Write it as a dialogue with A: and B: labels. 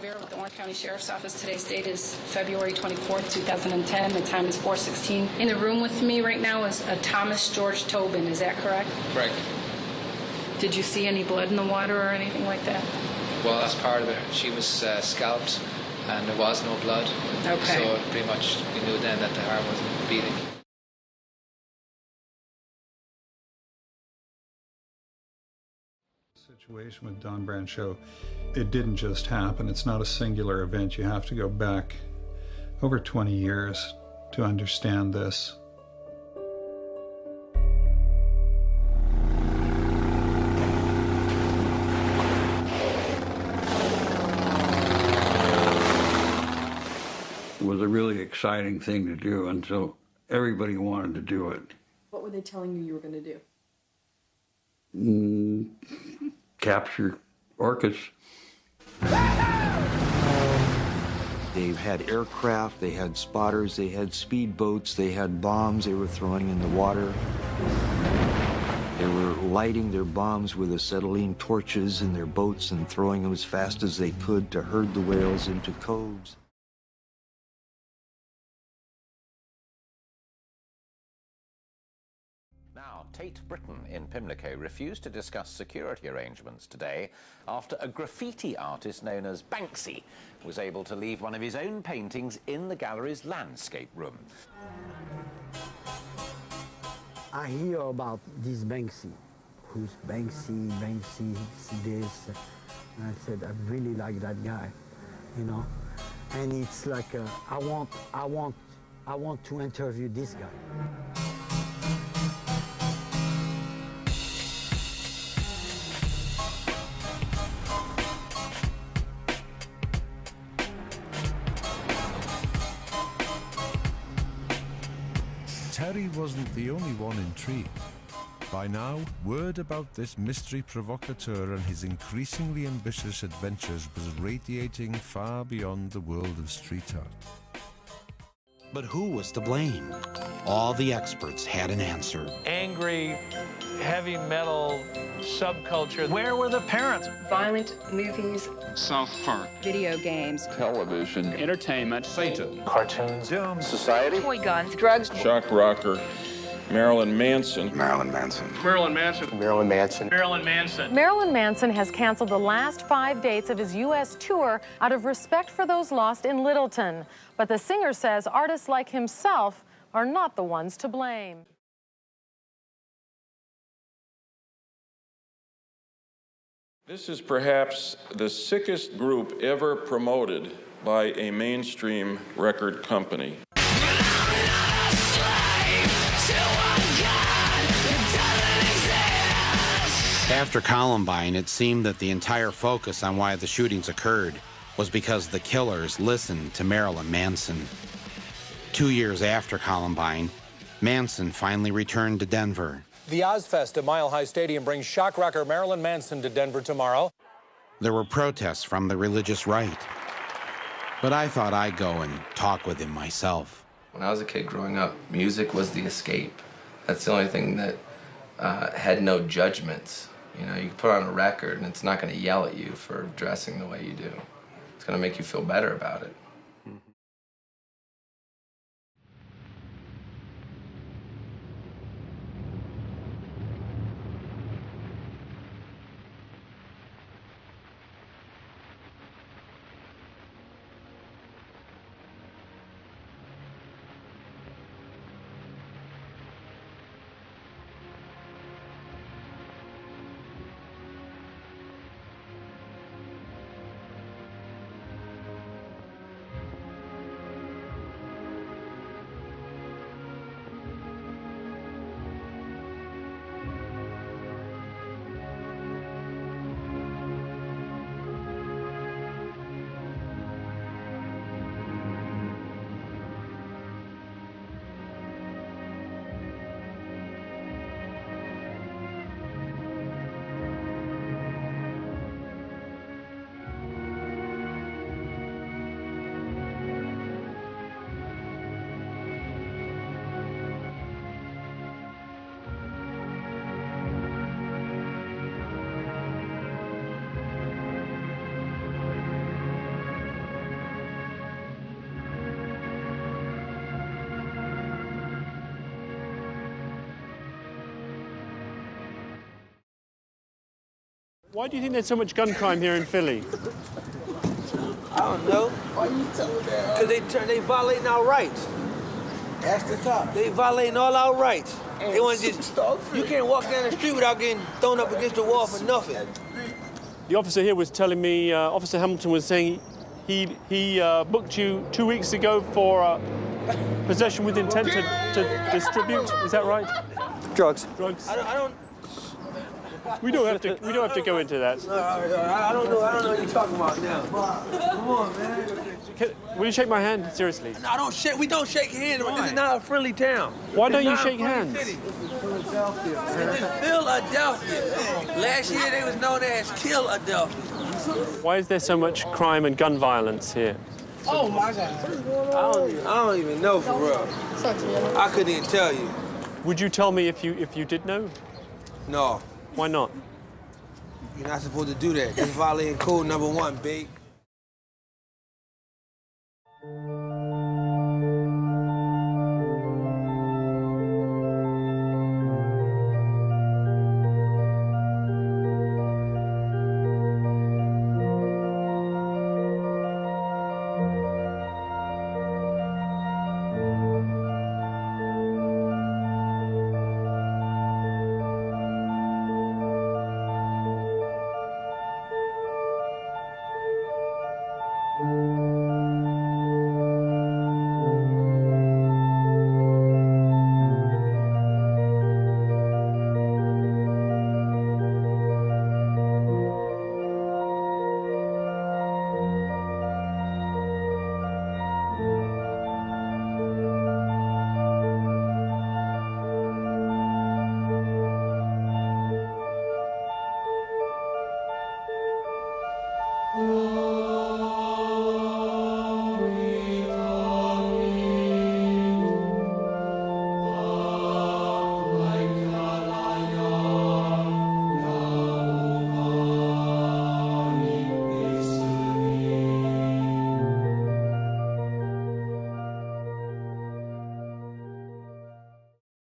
A: Rivera with the Orange County Sheriff's Office. Today's date is February 24th, 2010. The time is 4:16. In the room with me right now is a Thomas George Tobin. Is that correct?
B: Correct.
A: Did you see any blood in the water or anything like that?
B: Well, that's part of it. She was scalped and there was no blood.
A: Okay.
B: So pretty much we knew then that the heart wasn't beating.
C: Situation with Don Brancheau, it didn't just happen. It's not a singular event. You have to go back over 20 years to understand this.
D: It was a really exciting thing to do, and so everybody wanted to do it.
E: What were they telling you were going to do?
D: Capture orcas.
F: They had aircraft, they had spotters, they had speedboats, they had bombs they were throwing in the water. They were lighting their bombs with acetylene torches in their boats and throwing them as fast as they could to herd the whales into coves.
G: Now, Tate Britain in Pimlico refused to discuss security arrangements today after a graffiti artist known as Banksy was able to leave one of his own paintings in the gallery's landscape room.
H: I hear about this Banksy. Who's Banksy, this. And I said, I really like that guy, you know. And it's like, I want to interview this guy.
I: Terry wasn't the only one intrigued. By now, word about this mystery provocateur and his increasingly ambitious adventures was radiating far beyond the world of street art.
J: But who was to blame? All the experts had an answer.
K: Angry, heavy metal subculture. Where were the parents?
A: Violent movies.
L: South Park.
A: Video games.
L: Television.
M: Entertainment.
L: Satan.
K: Cartoons.
L: Doom. Society.
A: Toy guns. Drugs.
L: Shock rocker. Marilyn Manson.
N: Marilyn Manson.
L: Marilyn Manson.
N: Marilyn Manson.
K: Marilyn Manson.
O: Marilyn Manson has canceled the last 5 dates of his U.S. tour out of respect for those lost in Littleton. But the singer says artists like himself are not the ones to blame.
L: This is perhaps the sickest group ever promoted by a mainstream record company.
J: After Columbine, it seemed that the entire focus on why the shootings occurred was because the killers listened to Marilyn Manson. 2 years after Columbine, Manson finally returned to Denver.
P: The Ozfest at Mile High Stadium brings shock rocker Marilyn Manson to Denver tomorrow.
J: There were protests from the religious right. But I thought I'd go and talk with him myself.
Q: When I was a kid growing up, music was the escape. That's the only thing that had no judgments. You know, you put on a record and it's not going to yell at you for dressing the way you do. It's going to make you feel better about it.
M: Why do you think there's so much gun crime here in Philly?
N: I don't know. Why you telling that? Because they violating our rights. Ask the top. They violating all our rights. They want to just, you can't walk down the street without getting thrown up against the wall for nothing.
M: The officer here was telling me, Officer Hamilton was saying he booked you 2 weeks ago for possession with intent to distribute. Is that right?
N: Drugs.
M: Drugs.
N: I don't.
M: We don't have to go into that.
N: I don't know what you're talking about now. Come on, man.
M: Will you shake my hand? Seriously.
N: No, we don't shake hands. This is not a friendly town.
M: Why don't you shake hands?
N: This is Philadelphia. Last year they was known as Kill-a-Delphia.
M: Why is there so much crime and gun violence here?
N: Oh my God. I don't even know for real. I couldn't even tell you.
M: Would you tell me if you did know?
N: No.
M: Why not?
N: You're not supposed to do that. That's violating code number 1, babe.